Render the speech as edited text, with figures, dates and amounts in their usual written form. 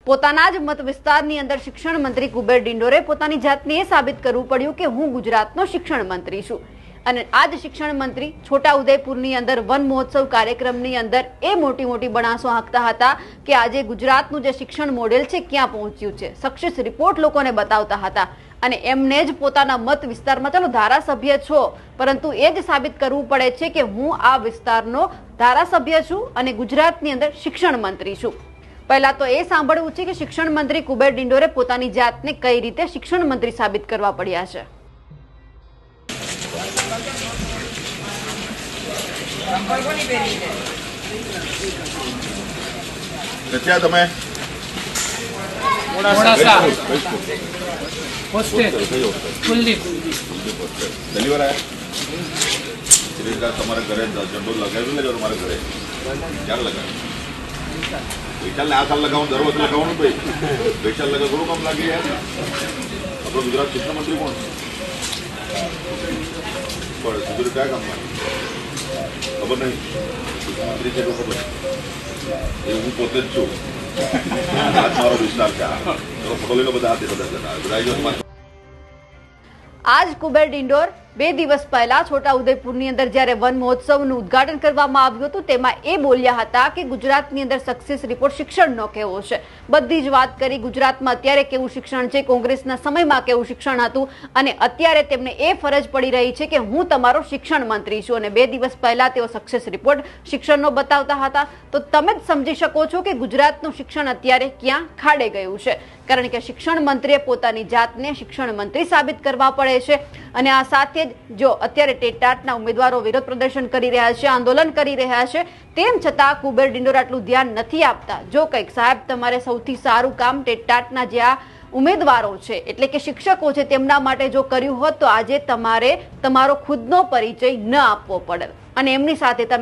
પોતાના જ મત વિસ્તારની અંદર શિક્ષણ મંત્રી કુબેર ડિંડોરે પોતાની જાતને એ સાબિત કરવું પડ્યું કે હું ગુજરાતનો શિક્ષણ મંત્રી છું। અને આજ શિક્ષણ મંત્રી છોટાઉદેપુરની અંદર વન મહોત્સવ કાર્યક્રમની અંદર એ મોટી બનાસો હાંકતા હતા કે આજે ગુજરાતનું જે શિક્ષણ મોડેલ છે ક્યાં પહોંચ્યું છે, સક્સેસ રિપોર્ટ લોકોને બતાવતા હતા। અને એમને જ પોતાના મત વિસ્તારમાં ચાલો ધારાસભ્ય છો, પરંતુ એ જ સાબિત કરવું પડે છે કે હું આ વિસ્તારનો ધારાસભ્ય છું અને ગુજરાતની અંદર શિક્ષણ મંત્રી છું। પહેલા તો એ સાંભળવું છે કે શિક્ષણ મંત્રી કુબેર ડિંડોરે પોતાની જાતને કઈ રીતે શિક્ષણ મંત્રી સાબિત કરવા પડ્યા છે। તમે પહેલી વાર આયા તમારા ઘરે ઝંડો લગાવી લેજો તમારા ઘરે ક્યારે લગાવ્યું? ગઈકાલે આ સાલ લગાવવાનું દર વખતે લગાવવાનું ભાઈ ગઈકાલ લગાવ થોડું કામ લાગે યાર। આપણો ગુજરાત શિક્ષણ મંત્રી કોણ પણ કયા કામમાં ખબર નહીં? શિક્ષણ મંત્રી છે ખબર એ હું પોતે જ છું। આજ મારો વિસ્તાર છે। ફોટો લઈ લો બધા બધા આજ કુબેર ડિંડોર 2 દિવસ પહેલા છોટાઉદેપુરની અંદર જ્યારે વન મહોત્સવનું ઉદ્ઘાટન કરવામાં આવ્યું હતું તેમાં એ બોલ્યા હતા કે ગુજરાતની અંદર સક્સેસ રિપોર્ટ શિક્ષણનો કેવો છે, બધી જ વાત કરી। ગુજરાતમાં અત્યારે કેવું શિક્ષણ છે, કોંગ્રેસના સમયમાં કેવું શિક્ષણ હતું અને અત્યારે તેમને એ ફરજ પડી રહી છે કે હું તમારો શિક્ષણ મંત્રી છું। અને 2 દિવસ પહેલા તેઓ સક્સેસ રિપોર્ટ શિક્ષણનો બતાવતા હતા। તો તમે જ સમજી શકો છો કે ગુજરાતનું શિક્ષણ અત્યારે ક્યાં ખાડે ગયું છે, કારણ કે શિક્ષણ મંત્રીએ પોતાની જાતને શિક્ષણ મંત્રી સાબિત કરવા પડે છે। અને આ સાથે જો અત્યારે ટેટાટના ઉમેદવારો વિરોધ પ્રદર્શન કરી રહ્યા છે, આંદોલન કરી રહ્યા છે, તેમ છતાં કુબેર ડિંડોર આટલું ધ્યાન નથી આપતા। જો કંઈક સાહેબ તમારે સૌથી સારું કામ ટેટાટના જે આ ઉમેદવારો છે એટલે કે શિક્ષકો છે તેમના માટે જો કર્યું હોત તો આજે તમારે તમારો ખુદનો પરિચય ન આપવો પડે અને એમની સાથે તમે